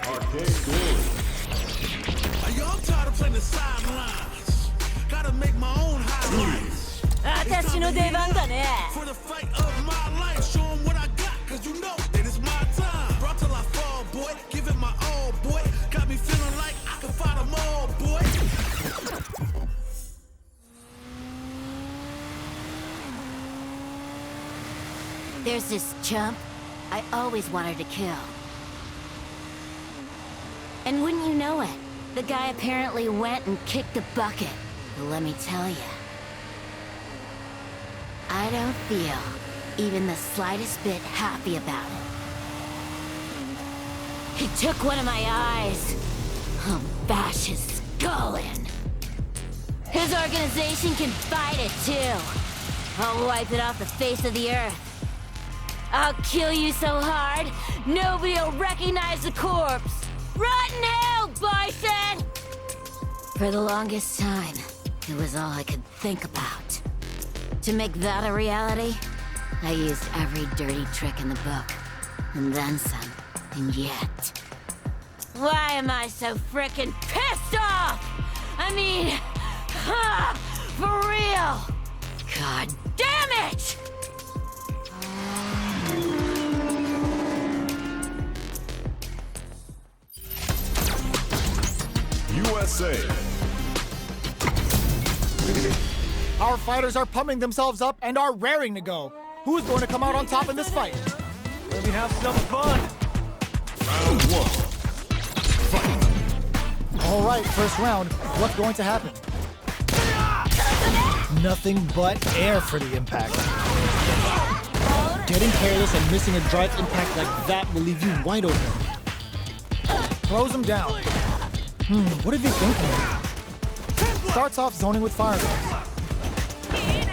Arcade Glory. I'm tired of playing the sidelines. Gotta make my own highlights. 私の出番だね。 For the fight of my life, show 'em what I got, cause you know that it's my time. Brought till I fall, boy, give it my all, boy. Got me feeling like I can fight 'em all, boy. There's this chump I always wanted to kill. And wouldn't you know it, the guy apparently went and kicked the bucket. But let me tell you, I don't feel even the slightest bit happy about it. He took one of my eyes. I'll bash his skull in. His organization can fight it too. I'll wipe it off the face of the earth. I'll kill you so hard, nobody'll recognize the corpse. Rotten hell, Bison! For the longest time, it was all I could think about. To make that a reality, I used every dirty trick in the book. And then some. And yet... why am I so frickin' pissed off? I mean... for real! God damn it! USA. Our fighters are pumping themselves up and are raring to go. Who's going to come out on top in this fight? Let me have some fun. Round one. Fight. All right, first round. What's going to happen? Nothing but air for the impact. Getting careless and missing a drive impact like that will leave you wide open. Throws him down. What are they thinking? Starts off zoning with fireballs.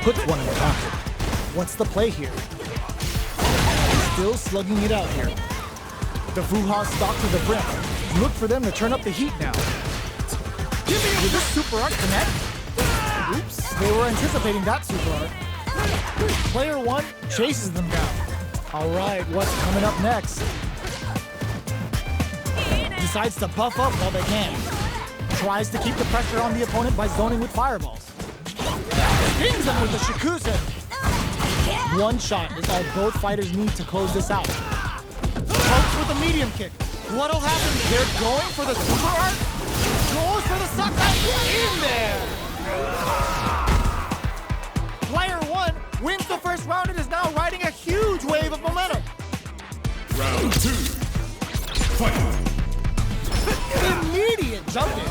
Puts one in the pocket. What's the play here? Still slugging it out here. The Fuha stalk to the brim. Look for them to turn up the heat now. Will this super art connect? Oops, they were anticipating that super art. Player one chases them down. All right, what's coming up next? Decides to buff up while they can. Tries to keep the pressure on the opponent by zoning with fireballs. Stings them with the Shikusen. One shot is all both fighters need to close this out. Pokes with a medium kick. What'll happen? They're going for the super art. Goes for the Sakai in there. Player one wins the first round and is now riding a huge wave of momentum. Round two. Fight. Immediate jump in.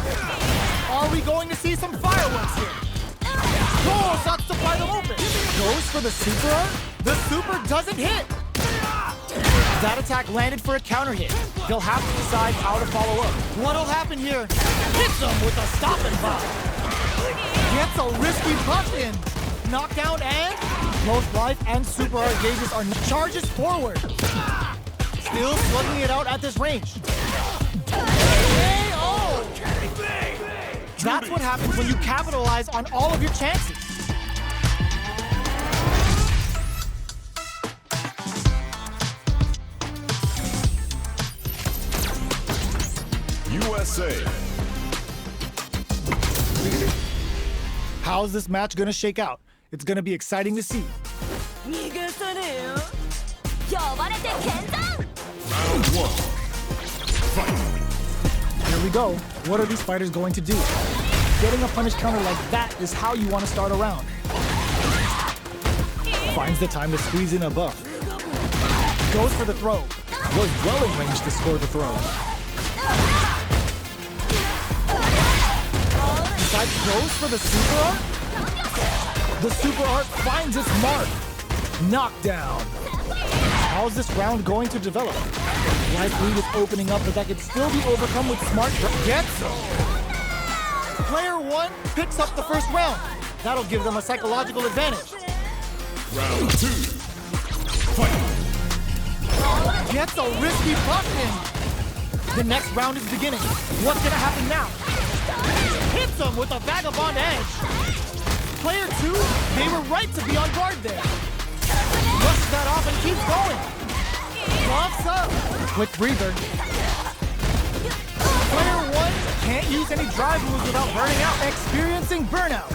Are we going to see some fireworks here? Cole starts to fly them open. Goes for the super art. The super doesn't hit. That attack landed for a counter hit. They'll have to decide how to follow up. What'll happen here? Hits him with a stop and pop. Gets a risky puck in. Knockdown and both life and super art gauges are charges forward. Still slugging it out at this range. That's what happens when you capitalize on all of your chances. USA. How's this match gonna shake out? It's gonna be exciting to see. Round one. Fight. Here we go. What are these fighters going to do? Getting a punish counter like that is how you want to start a round. Finds the time to squeeze in a buff. Goes for the throw. Was well in range to score the throw. Decides goes for the super art. The super art finds its mark. Knockdown. How's this round going to develop? Life lead is opening up, but that could still be overcome with smart gets him. Player one picks up the first round. That'll give them a psychological advantage. Round two. Fight. Gets a risky puck in. The next round is beginning. What's gonna happen now? Hits him with a vagabond edge. Player two, they were right to be on guard there. Brushes that off and keeps going. Buffs up. Quick breather. Player 1 can't use any drive moves without burning out. Experiencing burnout.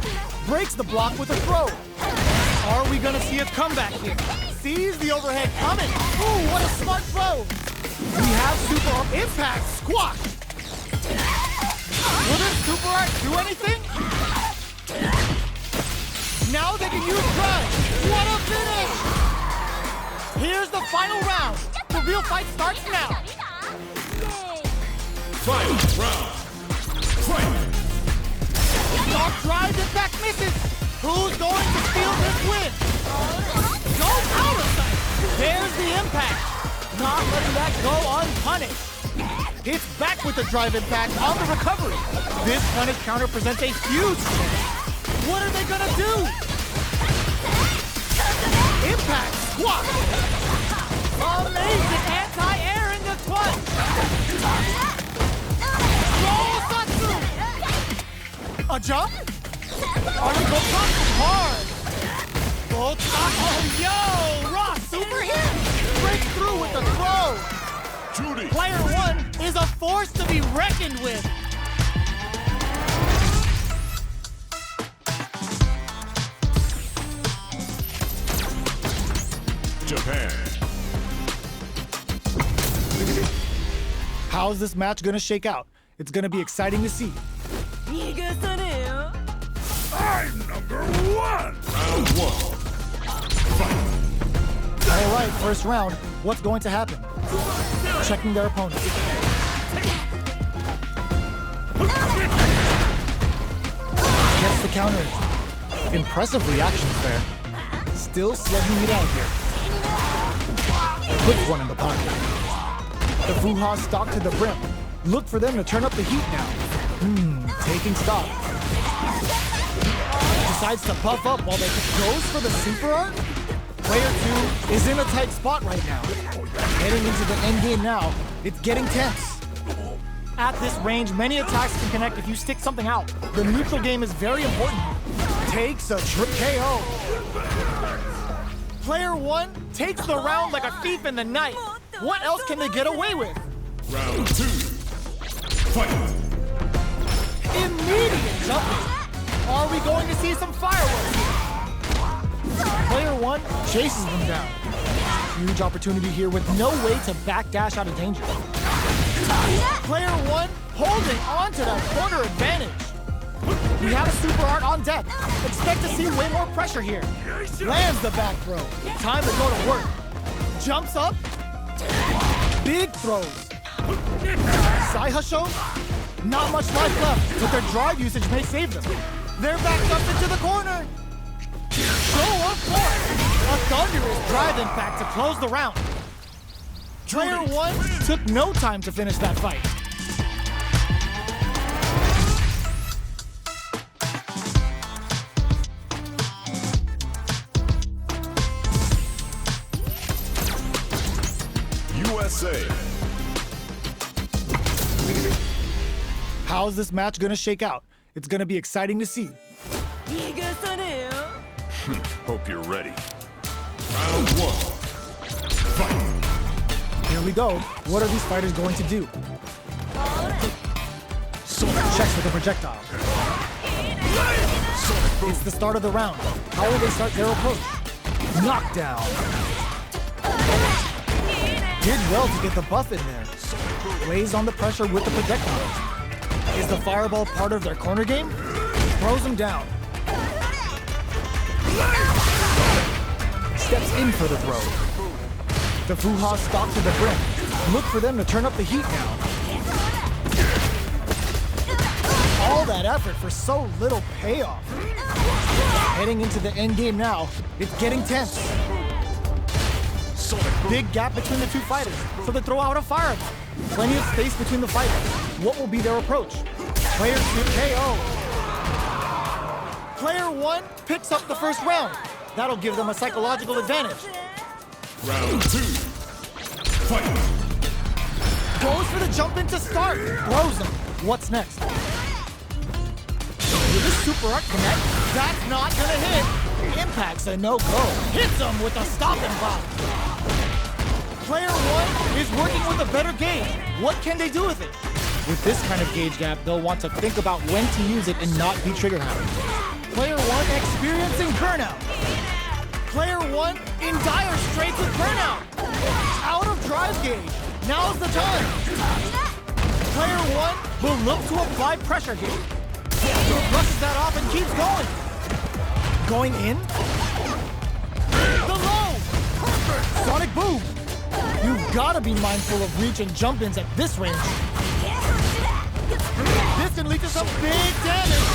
Breaks the block with a throw. Are we gonna see a comeback here? Sees the overhead coming. Ooh, what a smart throw. We have super impact squash. Will this super art do anything? Now they can use drive. What a finish! Here's the final round. The real fight starts now. Final round. Fight! Dark drive impact misses. Who's going to steal this win? Go out of sight. There's the impact. Not letting that go unpunished. It's back with the drive impact on the recovery. This punish counter presents a huge chance. What are they gonna do? Impact squat. Amazing anti-air in the clutch. Roll Satsu. A jump? Article punch hard. Both stop. Oh, yo! Ross super hit. Breaks through with the throw. Juri! Player 1 is a force to be reckoned with. Japan. How's this match gonna shake out? It's gonna be exciting to see. I'm number 1! Round 1. Fight! All right, first round. What's going to happen? Checking their opponent. Gets the counter. Impressive reactions there. Still slugging it out here. Puts one in the pocket. The Fuha stalk to the brim. Look for them to turn up the heat now. Taking stock. Decides to buff up while they goes for the super art. Player 2 is in a tight spot right now. Heading into the end game now, it's getting tense. At this range, many attacks can connect if you stick something out. The neutral game is very important. Takes a KO. Player 1 takes the round like a thief in the night. What else can they get away with? Round 2. Fight! Immediate jumping. Are we going to see some fireworks here? Player 1 chases them down. Huge opportunity here with no way to backdash out of danger. Player 1 holding on to that corner advantage. We have a super art on deck. Expect to see way more pressure here. Lands the back throw. Time to go to work. Jumps up. Big throws. Saihasho? Not much life left, but their drive usage may save them. They're backed up into the corner. Show of force. A thunderous drive impact to close the round. Player 1 took no time to finish that fight. USA. How's this match gonna shake out? It's gonna be exciting to see. Hope you're ready. Round 1. Fight! Here we go. What are these fighters going to do? Checks with a projectile. It's the start of the round. How will they start their approach? Knockdown. Did well to get the buff in there. Lays on the pressure with the projectile. Is the fireball part of their corner game? Throws him down. Steps in for the throw. The Fuha stalk to the brim. Look for them to turn up the heat now. All that effort for so little payoff. Heading into the end game now, it's getting tense. Big gap between the two fighters, so they throw out a fireball. Plenty of space between the fighters. What will be their approach? Player 2 KO. Player 1 picks up the first round. That'll give them a psychological advantage. Round 2. Fight! Goes for the jump in to start. Throws him. What's next? Will this super art connect? That's not gonna hit. Impact's a no-go. Hits him with a stop and pop. Player 1 is working with a better game. What can they do with it? With this kind of gauge gap, they'll want to think about when to use it and not be trigger happy. Player 1 experiencing burnout. Player 1 in dire straits with burnout. Out of drive gauge. Now's the time. Player 1 will look to apply pressure gauge. Brushes that off and keeps going. Going in. The low. Perfect. Sonic boom. You've got to be mindful of reach and jump-ins at this range. This can lead to some big damage.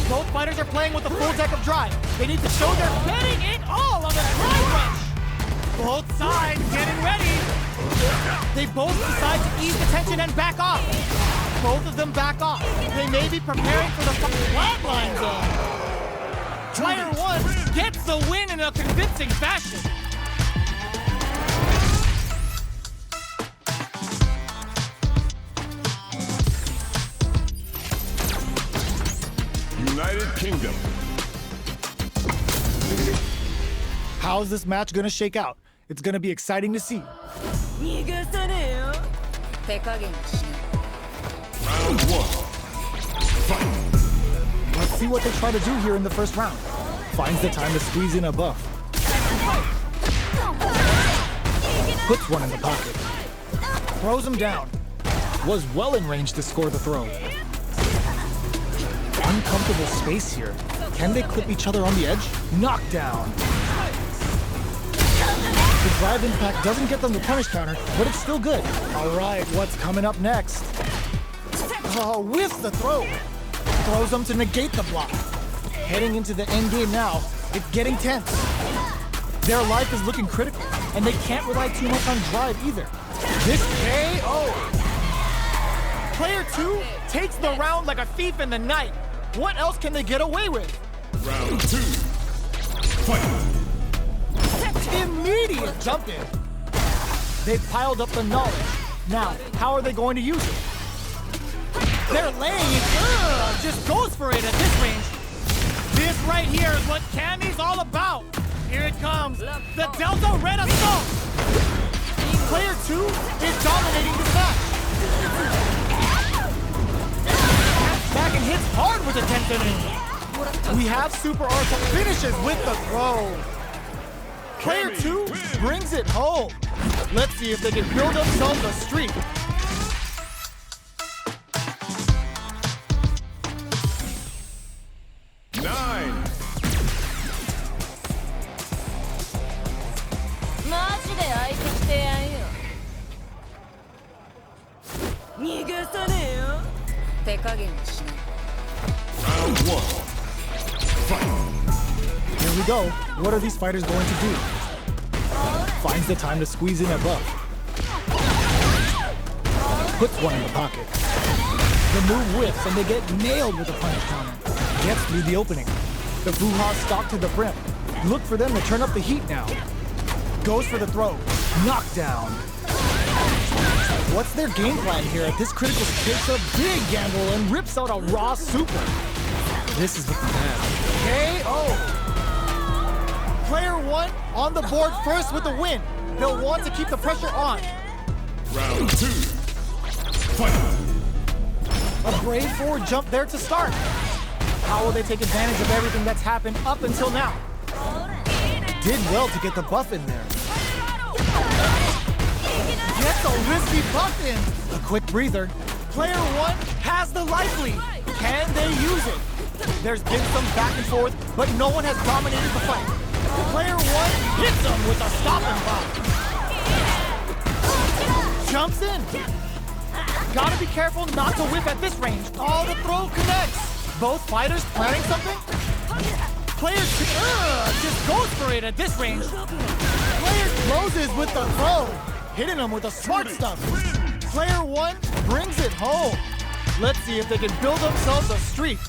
Both fighters are playing with a full deck of drive. They need to show they're betting it all on the drive rush. Both sides getting ready. They both decide to ease the tension and back off. Both of them back off. They may be preparing for the flatline zone. Player 1 gets the win in a convincing fashion. United Kingdom. How's this match gonna shake out? It's gonna be exciting to see. Round 1. Fight. Let's see what they try to do here in the first round. Finds the time to squeeze in a buff. Puts one in the pocket. Throws him down. Was well in range to score the throw. Uncomfortable space here. Can they clip each other on the edge? Knockdown. The drive impact doesn't get them the punish counter, but it's still good. All right, what's coming up next? Oh, whiffs the throw. Throws them to negate the block. Heading into the end game now, it's getting tense. Their life is looking critical, and they can't rely too much on drive either. This KO. Player 2 takes the round like a thief in the night. What else can they get away with? Round 2. Fight. Immediate jump in. They've piled up the knowledge. Now, how are they going to use it? They're laying it. Just goes for it at this range. This right here is what Cammy's all about. Here it comes. The Delta Red Assault. Player 2 is dominating the match. Back and hits hard with the 10-10. We have Super Arca finishes with the throw. Player 2 brings it home. Let's see if they can build themselves a streak. Round 1. Fight. Here we go. What are these fighters going to do? Finds the time to squeeze in a buff. Puts one in the pocket. The move whiffs and they get nailed with a punish counter. Gets through the opening. The Fuha stalk to the brim. Look for them to turn up the heat now. Goes for the throw. Knockdown. What's their game plan here? At this critical takes a big gamble and rips out a raw super. This is looking bad. KO. Player 1 on the board first with the win. They'll want to keep the pressure on. Round 2. Fight. A brave forward jump there to start. How will they take advantage of everything that's happened up until now? Did well to get the buff in there. Gets a risky buff in. A quick breather. Player 1 has the life lead. Can they use it? There's been some back and forth, but no one has dominated the fight. Player 1 hits him with a stopping block. Jumps in. Gotta be careful not to whip at this range. Oh, the throw connects. Both fighters planning something? Player 2 just goes for it at this range. Player closes with the throw. Hitting him with the smart stuff. Player 1 brings it home. Let's see if they can build themselves a streak.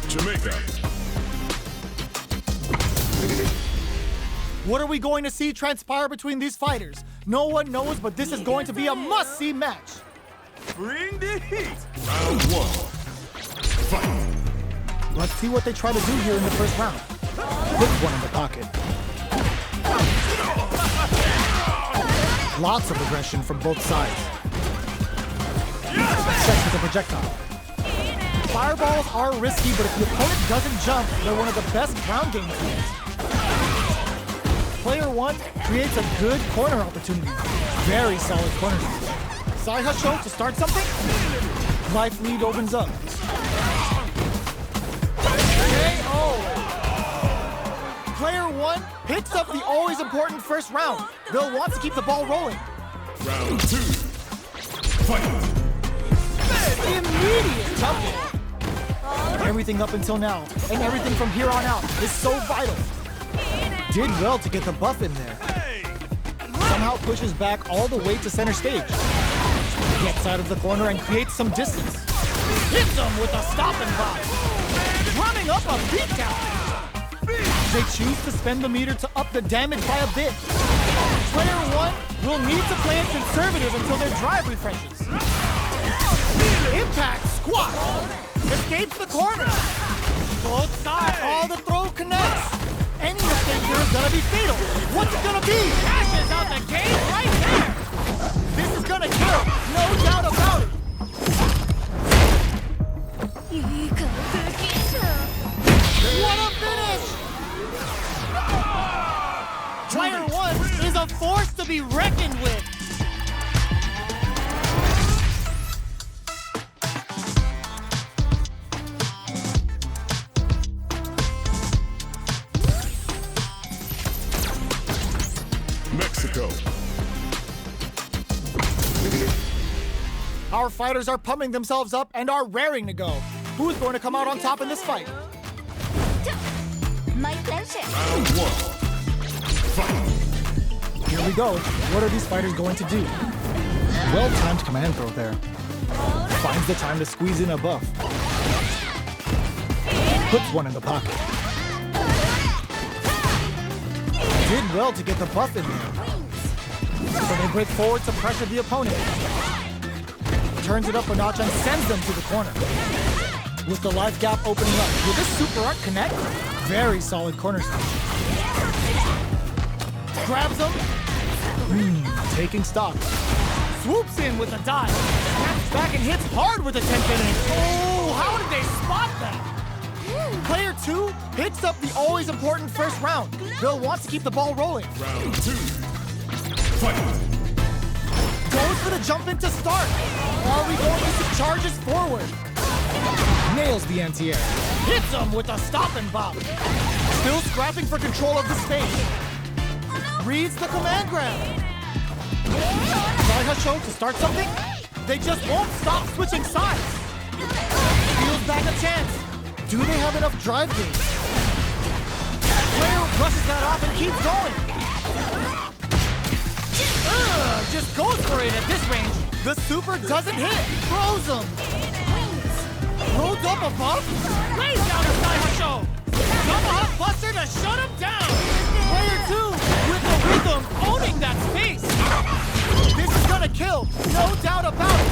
Jamaica. What are we going to see transpire between these fighters? No one knows, but this is going to be a must-see match. Bring the heat. Round 1. Fight. Let's see what they try to do here in the first round. Puts one in the pocket. Lots of aggression from both sides. Sets with a projectile. Fireballs are risky, but if the opponent doesn't jump, they're one of the best ground game tools. Player 1 creates a good corner opportunity. Very solid corner. Side hustle to start something. Life lead opens up. KO! Player 1 picks up the always important first round. They'll want to keep the ball rolling. Round 2. Fight. Immediate jumping. Everything up until now, and everything from here on out is so vital. Did well to get the buff in there. Somehow pushes back all the way to center stage. Gets out of the corner and creates some distance. Hits them with a stop and pop. Running up a beatdown. They choose to spend the meter to up the damage by a bit. Player 1 will need to play it conservative until their drive refreshes. Impact squat. Escapes the corner. Both sides. All the throw connects. Any mistake here is gonna be fatal. What's it gonna be? Ashes out the gate right there. This is gonna kill. No doubt about it. What a finish! Player 1 is a force to be reckoned with. Mexico. Our fighters are pumping themselves up and are raring to go. Who's going to come out on top in this fight? My pleasure. Round 1. Fight. Here we go. What are these fighters going to do? Well-timed command throw there. Finds the time to squeeze in a buff. Puts one in the pocket. Did well to get the buff in there. So they break forward to pressure the opponent. Turns it up a notch and sends them to the corner. With the life gap opening up. Will this super art connect? Very solid corner smash. Grabs him. Taking stock. Swoops in with a dive. Snaps back and hits hard with a 10-pin. Oh, how did they spot that? Player 2 picks up the always important first round. They'll want to keep the ball rolling. Round 2. Fight. Goes for the jump in to start. Are we going to see charges forward? Nails the anti-air. Hits him with a stop and bop. Still scrapping for control of the stage. Reads the command grab. Side hustle to start something? They just won't stop switching sides. Steals back a chance. Do they have enough drive gauge? Player brushes that off and keeps going. Just goes for it at this range. The super doesn't hit. Throws him. Loads up a buff. Lays down a side hustle. Tomahawk buster to shut him down. Player 2 with the rhythm owning that space. This is gonna kill. No doubt about it.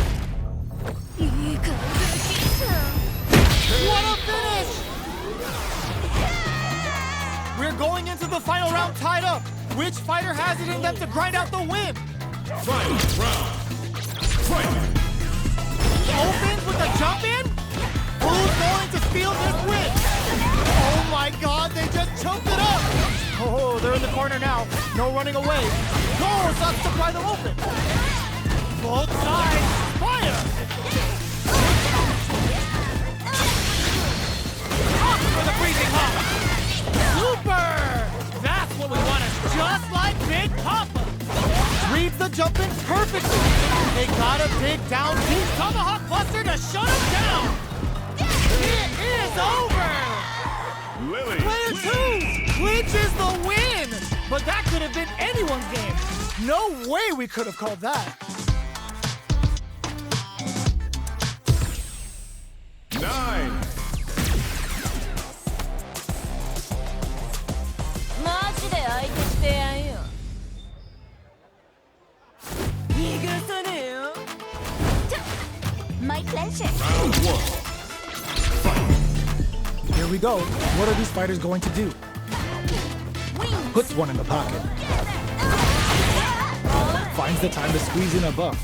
What a finish! We're going into the final round tied up. Which fighter has it in them to grind out the win? Final round. Fight. Opens with a jump in? Who's going to steal this win? Oh my god, they just choked it up! Oh, they're in the corner now. No running away. Goals up to pry them open. Both sides, fire! Up for the freezing hop! Super! That's what we wanted, just like Big Papa! Reads the jump in perfectly. They got a big down kick. Tomahawk buster to shut him down. It is over! Lily. Player 2 clinches the win! But that could have been anyone's game. No way we could have called that. 9. マジで相手してやんよ。逃がさねえよ。My pleasure. Round 1. Fight. Here we go. What are these fighters going to do? Puts one in the pocket. finds the time to squeeze in a buff.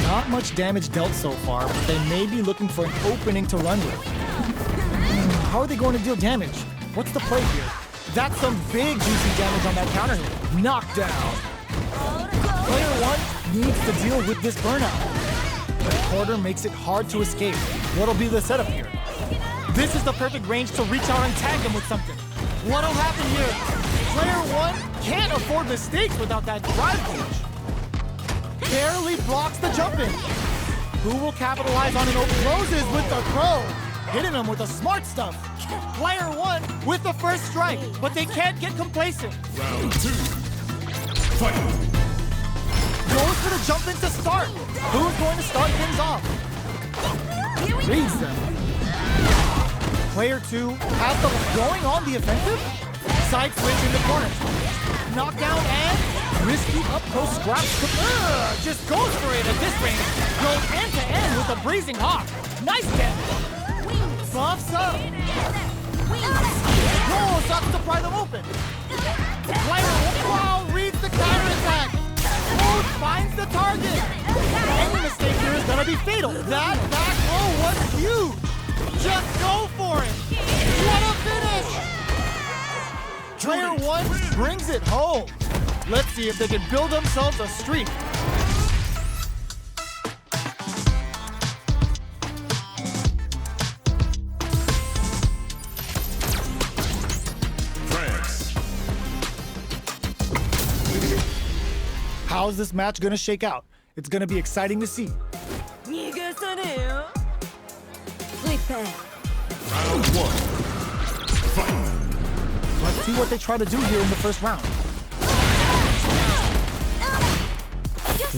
Not much damage dealt so far, but they may be looking for an opening to run with. How are they going to deal damage? What's the play here? That's some big juicy damage on that counter hit. Knockdown. Player 1 needs to deal with this burnout. The quarter makes it hard to escape. What'll be the setup here? This is the perfect range to reach out and tag them with something. What'll happen here? Player 1 can't afford mistakes without that drive punch. Barely blocks the jump in. Who will capitalize on an open closes with the throw? Hitting him with the smart stuff. Player 1 with the first strike, but they can't get complacent. Round 2. Fight. Goes for the jump in to start. Who's going to start things off? Reads them. Player 2 has the going on the offensive. Side switch in the corner. Knockdown and risky up close scraps. Just goes for it at this range. Goes end to end with a breezing hawk. Nice damage. Buffs up. No, sucks to pry them open. Player 1 reads the counter attack. Both finds the target. Any mistake here is gonna be fatal. That back row was huge. Just go for it. What a finish. Player 1 brings it home. Let's see if they can build themselves a streak. France. How's this match gonna shake out? It's gonna be exciting to see. Round 1. Fight. Let's see what they try to do here in the first round.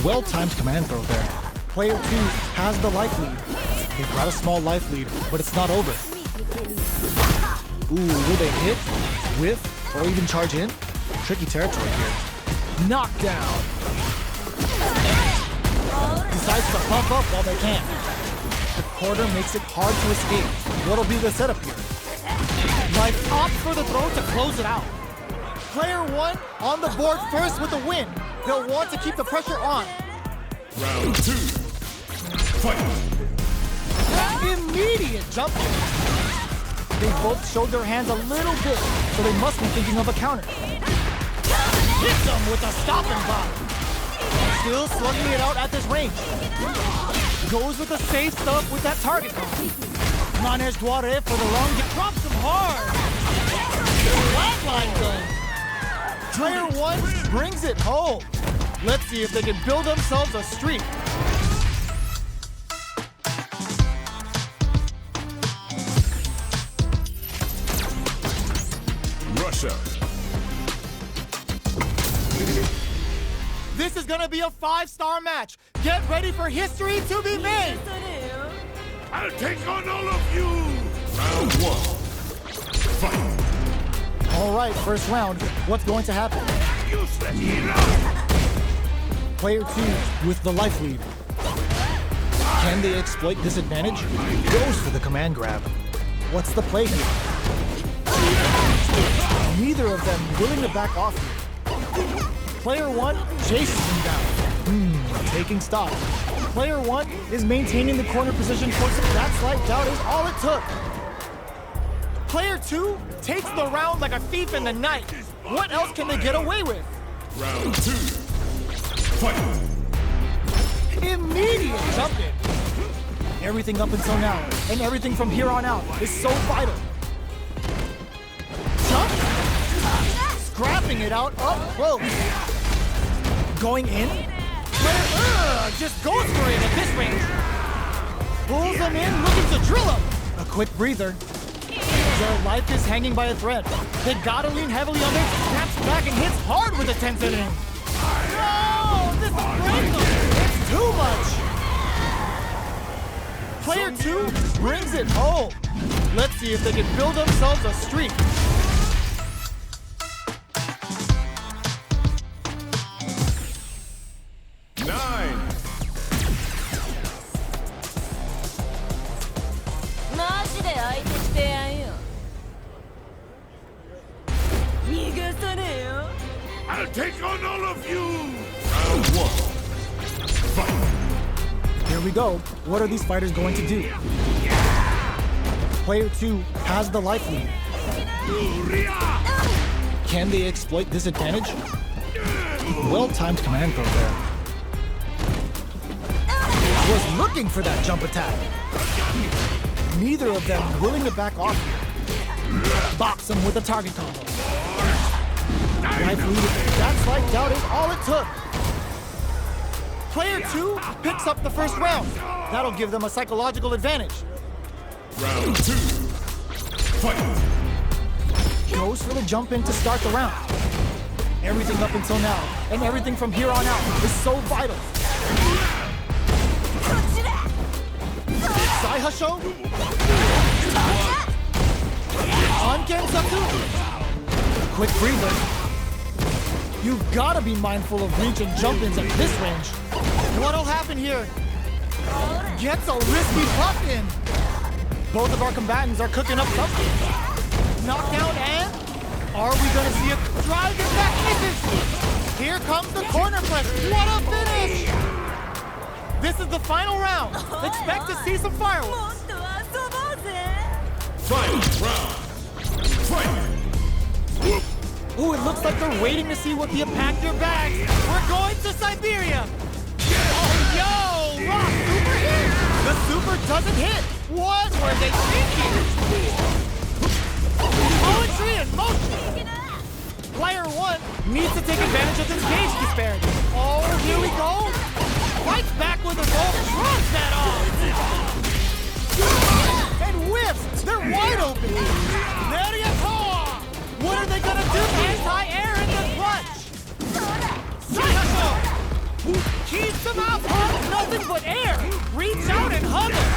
Well-timed command throw there. Player 2 has the life lead. They've got a small life lead, but it's not over. Ooh, will they hit, whiff, or even charge in? Tricky territory here. Knockdown. Decides to bump up while they can. The quarter makes it hard to escape. What'll be the setup here? Life opts for the throw to close it out. Player 1 on the board first with the win. They'll want to keep the pressure on. Round 2. Fight. Immediate jump in. They both showed their hands a little bit, so they must be thinking of a counter. Hits them with a stopping block. Still slugging it out at this range. Goes with the safe stuff with that target. Manage Juri for the long get. Drops him hard. Flatline gun. Player 1 brings it home. Let's see if they can build themselves a streak. Russia. This is gonna be a 5-star match. Get ready for history to be made. I'll take on all of you. Round 1. Fight. All right, first round. What's going to happen? Useless hero. Player 2 with the life lead. Can they exploit this advantage? Goes for the command grab. What's the play here? Neither of them willing to back off here. Player 1 chases him down. Taking stock. Player 1 is maintaining the corner position for some. That slight doubt is all it took. Player 2 takes the round like a thief in the night. What else can they get away with? Round 2. Fight. Immediate jump in. Everything up until now, and everything from here on out, is so vital. Jump. Scrapping it out up close. Going in. Player just goes for it at this range. Pulls him in, looking to drill him. A quick breather. Their life is hanging by a thread. They gotta lean heavily on it, snaps back and hits hard with a 10 in. No! This is breaking! It's too much! Player 2 brings it home. Let's see if they can build themselves a streak. I'll take on all of you! Round 1. Fight! Here we go. What are these fighters going to do? Player 2 has the life lead. Can they exploit this advantage? Well-timed command throw there. Was looking for that jump attack. Neither of them willing to back off here. Box him with a target combo. Life lead, that slight doubt is all it took. Player 2 picks up the first round. That'll give them a psychological advantage. Round 2. Fight! Goes for the jump in to start the round. Everything up until now, and everything from here on out, is so vital. Saihasho? Anken-saku? Quick breather. You've gotta be mindful of reach and jump-ins at this range. What'll happen here? Gets a risky puck in. Both of our combatants are cooking up something. Knockdown and... are we gonna see a drive back misses? Here comes the corner press. What a finish! This is the final round. Expect to see some fireworks. Final round! Fight! Ooh, it looks like they're waiting to see what the pack your bags. We're going to Siberia. Oh, yo! Rock, super hit! The super doesn't hit. What were they thinking? Poetry in motion. Player 1 needs to take advantage of this gauge disparity. Oh, here we go. Fights back with a roll, throws that off. And whiffs. They're wide open. There you go. What are they gonna do? Anti-air in the clutch! Saihasho! Keeps them out, pump nothing but air! Reach out and hug him!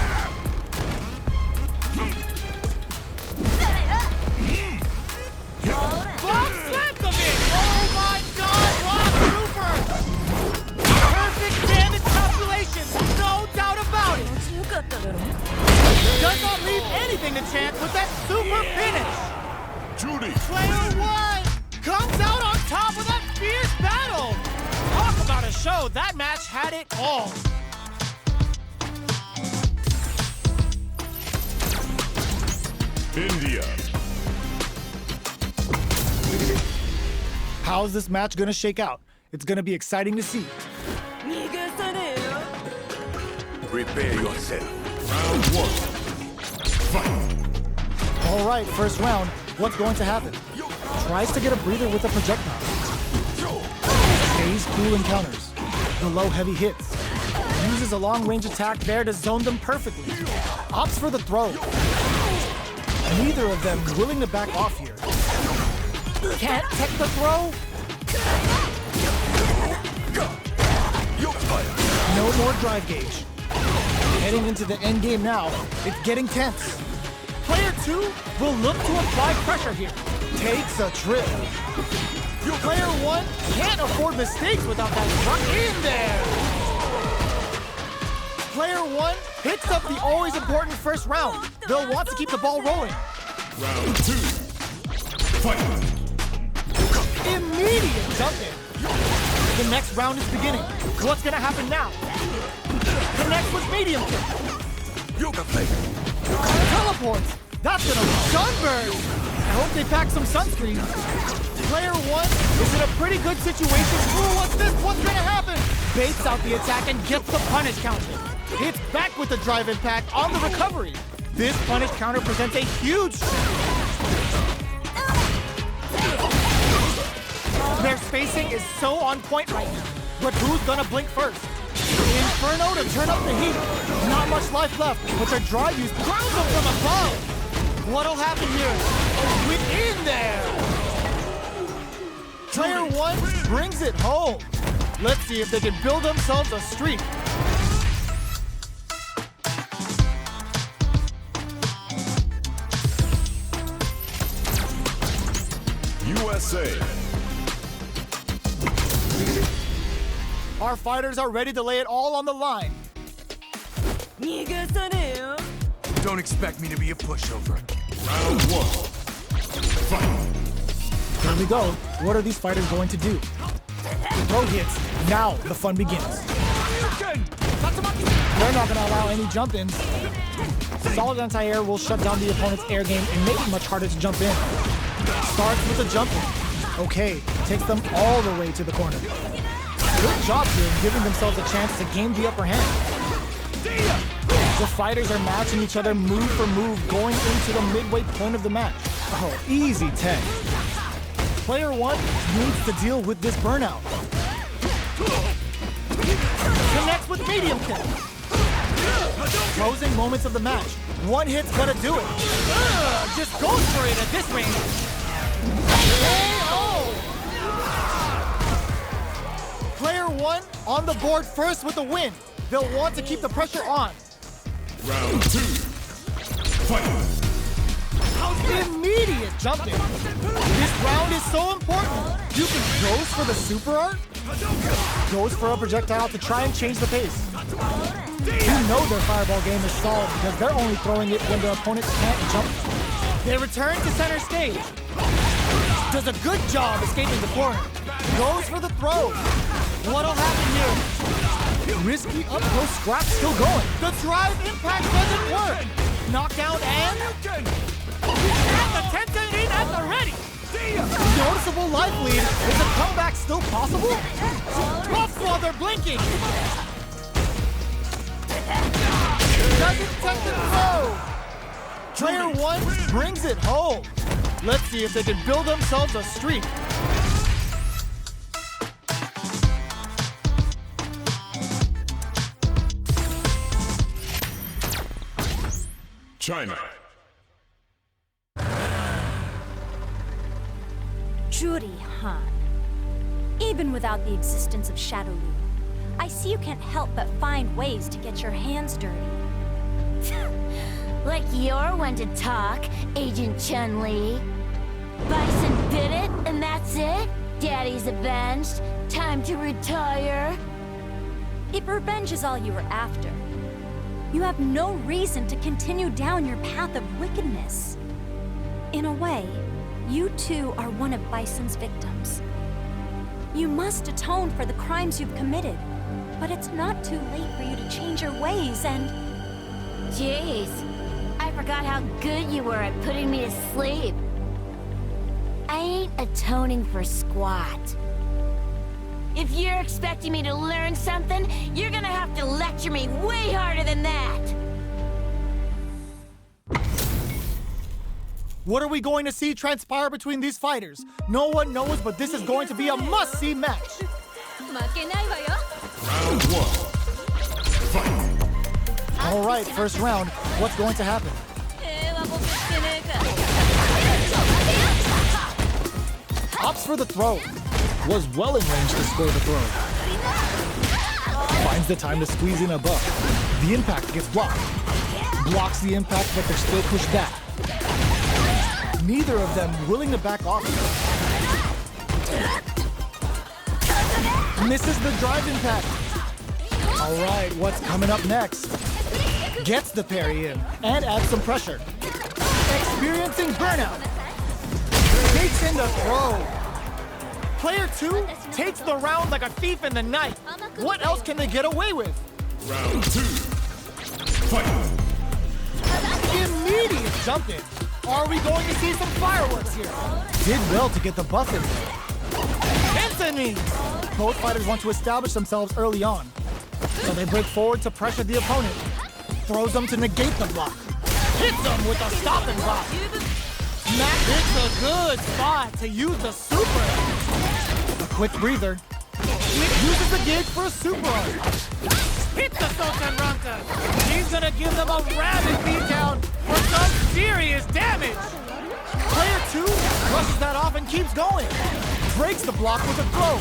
Bob slapped him in! Oh my god, Rock Trooper! Perfect damage calculations, no doubt about it! Does not leave anything to chance with that super finish! Juri! Player 1 comes out on top of that fierce battle! Talk about a show, that match had it all. India! How's this match gonna shake out? It's gonna be exciting to see. Prepare yourself. Round 1. Fight! All right, first round. What's going to happen? Tries to get a breather with a projectile. Stays cool in counters. The low heavy hits. Uses a long-range attack there to zone them perfectly. Opts for the throw. Neither of them willing to back off here. Can't tech the throw. No more drive gauge. Heading into the end game now. It's getting tense. Player 2 will look to apply pressure here. Takes a trip. Player 1 can't afford mistakes without that truck in there. Player 1 picks up the always important first round. They'll want to keep the ball rolling. Round 2. Fight! Immediate jump in. The next round is beginning. What's gonna happen now? Connects with medium kick. Yoga play! Teleports. That's gonna be sunburn. I hope they pack some sunscreen. Player 1 is in a pretty good situation. Ooh, what's this? What's gonna happen? Baits out the attack and gets the punish counter. Hits back with the drive impact on the recovery. This punish counter presents a huge challenge. Their spacing is so on point right now. But who's gonna blink first? Inferno to turn up the heat. Not much life left, but their drive use grounds them from above. What'll happen here? Within there! Player 1 brings it home. Let's see if they can build themselves a streak. USA! Our fighters are ready to lay it all on the line. Don't expect me to be a pushover. Round 1. Fight! They're we go. What are these fighters going to do? The throw hits. Now the fun begins. They're not going to allow any jump-ins. Solid anti-air will shut down the opponent's air game and make it much harder to jump in. Starts with a jump in. Okay, takes them all the way to the corner. Good job here, giving themselves a chance to gain the upper hand. The fighters are matching each other move for move going into the midway point of the match. Oh, easy 10. Player 1 needs to deal with this burnout. Connects with medium kick. Closing moments of the match. One hit's gonna do it. Just goes for it at this range. Player 1 on the board first with the win. They'll want to keep the pressure on. Round 2. Fight! Immediate jumping. This round is so important. You can goes for the super art, goes for a projectile to try and change the pace. You know their fireball game is solid because they're only throwing it when their opponent can't jump. They return to center stage. Does a good job escaping the corner. Goes for the throw. What'll happen here? Risky up close scrap still going. The drive impact doesn't work. Knockdown and The Tenten in at the ready. noticeable life lead. Is a comeback still possible? Tough while they're blinking. Doesn't take the throw. Player 1 brings it home. Let's see if they can build themselves a streak. China. Juri, Han. Even without the existence of Shadow Lu, I see you can't help but find ways to get your hands dirty. Like you're one to talk, Agent Chun-Li. Bison bit it, and that's it? Daddy's avenged. Time to retire. If revenge is all you were after, you have no reason to continue down your path of wickedness. In a way, you too are one of Bison's victims. You must atone for the crimes you've committed, but it's not too late for you to change your ways and... Jeez, I forgot how good you were at putting me to sleep. I ain't atoning for squat. If you're expecting me to learn something, you're gonna have to lecture me way harder than that. What are we going to see transpire between these fighters? No one knows, but this is going to be a must-see match. Round 1. Fight! All right, first round. What's going to happen? Opts for the throw. Was well in range to score the throw. Finds the time to squeeze in a buff. The impact gets blocked. Blocks the impact, but they're still pushed back. Neither of them willing to back off. Misses the drive impact. All right, what's coming up next? Gets the parry in and adds some pressure. Experiencing burnout. Takes in the throw. Player 2 takes the round like a thief in the night. What else can they get away with? Round 2. Fight! Immediate jump in. Are we going to see some fireworks here? Did well to get the buff in there. Anthony! Both fighters want to establish themselves early on. So they break forward to pressure the opponent. Throws them to negate the block. Hits them with a stopping block. Matt hits a good spot to use the super. A quick breather. Uses the gauge for a super art. Hit the Sultan Ranka. He's gonna give them a rabid beatdown for some serious damage. Player 2 brushes that off and keeps going. Breaks the block with a throw.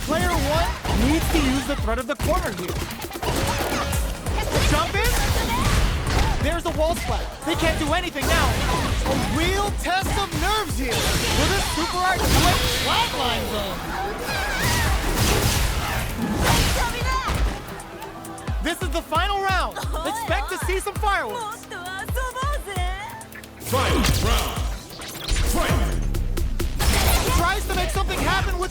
Player 1 needs to use the threat of the corner here. Jump in. There's the wall splat. They can't do anything now. A real test of nerves here. With a super art quick flatline zone. This is the final round. Expect to see some fireworks. Fight! Round! Fight!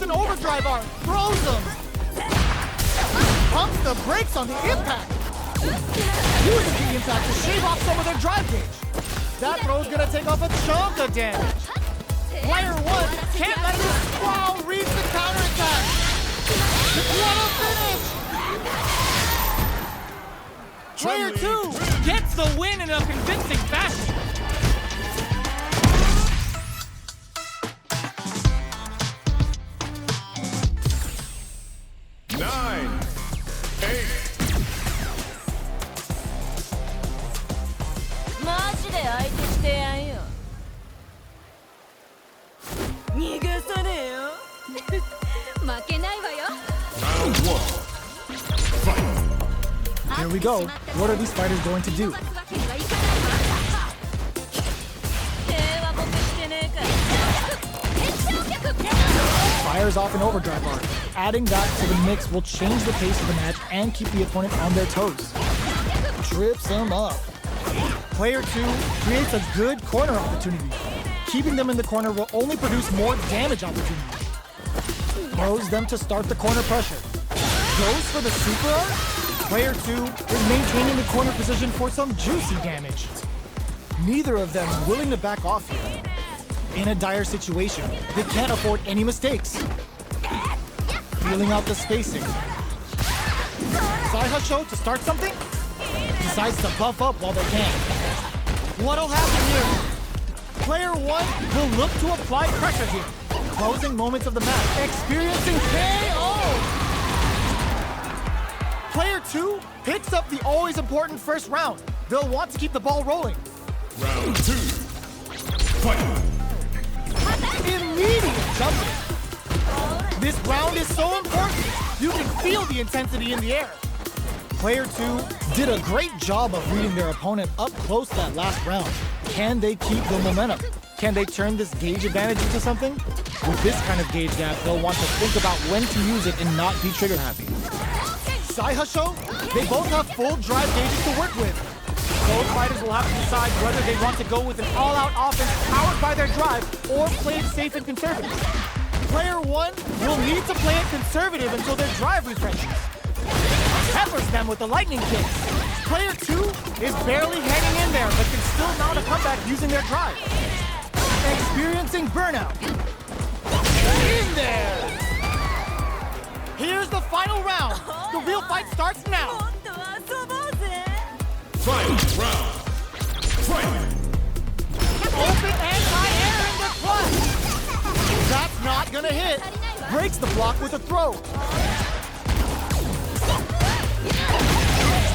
with an overdrive arm, throws him. Pumps the brakes on the impact. Uses the impact to shave off some of their drive gauge. That throw's gonna take off a chunk of damage. Player 1 can't let this squall reach the counterattack. What a finish! Player 2 Gets the win in a convincing fashion. Nine, 8. マジで相手してやんよ。逃がさねえよ。負けないわよ。Round 1. Fight. Here we go. What are these fighters going to do? Fires off an overdrive arm. Adding that to the mix will change the pace of the match and keep the opponent on their toes. Trips them up. Player 2 creates a good corner opportunity. Keeping them in the corner will only produce more damage opportunities. Throws them to start the corner pressure. Goes for the super arm. Player 2 is maintaining the corner position for some juicy damage. Neither of them is willing to back off here. In a dire situation, they can't afford any mistakes. Feeling out the spacing. Side Husho to start something? Decides to buff up while they can. What'll happen here? Player 1 will look to apply pressure here. Closing moments of the match, experiencing KO! Player 2 picks up the always important first round. They'll want to keep the ball rolling. Round 2. Fight. Immediate jumping. This round is so important. You can feel the intensity in the air. Player 2 did a great job of reading their opponent up close that last round. Can they keep the momentum? Can they turn this gauge advantage into something? With this kind of gauge gap, they'll want to think about when to use it and not be trigger happy. Sai Husho, they both have full drive gauges to work with. Both fighters will have to decide whether they want to go with an all-out offense powered by their drive or play it safe and conservative. Player 1 will need to play it conservative until their drive refreshes. Peppers them with the lightning kicks. Player 2 is barely hanging in there but can still mount a comeback using their drive. Experiencing burnout. In there! Here's the final round. The real fight starts now. Fight round. Fight. Open anti-air in the clutch. That's not gonna hit. Breaks the block with a throw.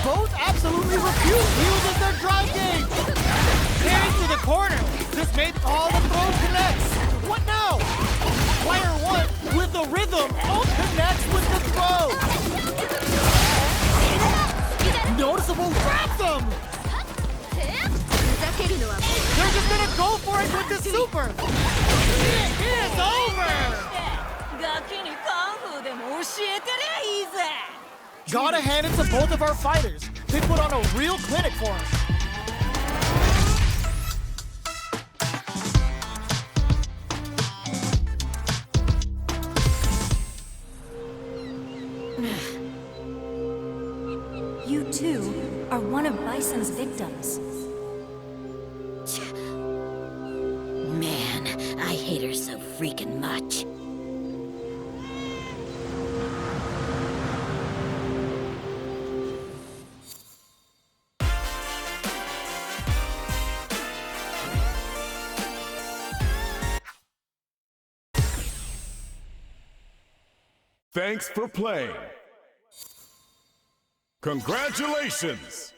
Both absolutely refuse. Uses their drive gauge. Carries to the corner. This made all the throws connects. What now? Player 1 with the rhythm. Both connects with the throw. Noticeable ransom! They're just gonna go for it with the super! It is over! Gotta hand it to both of our fighters. They put on a real clinic for us. You too are one of Bison's victims. Man, I hate her so freaking much. Thanks for playing. Congratulations!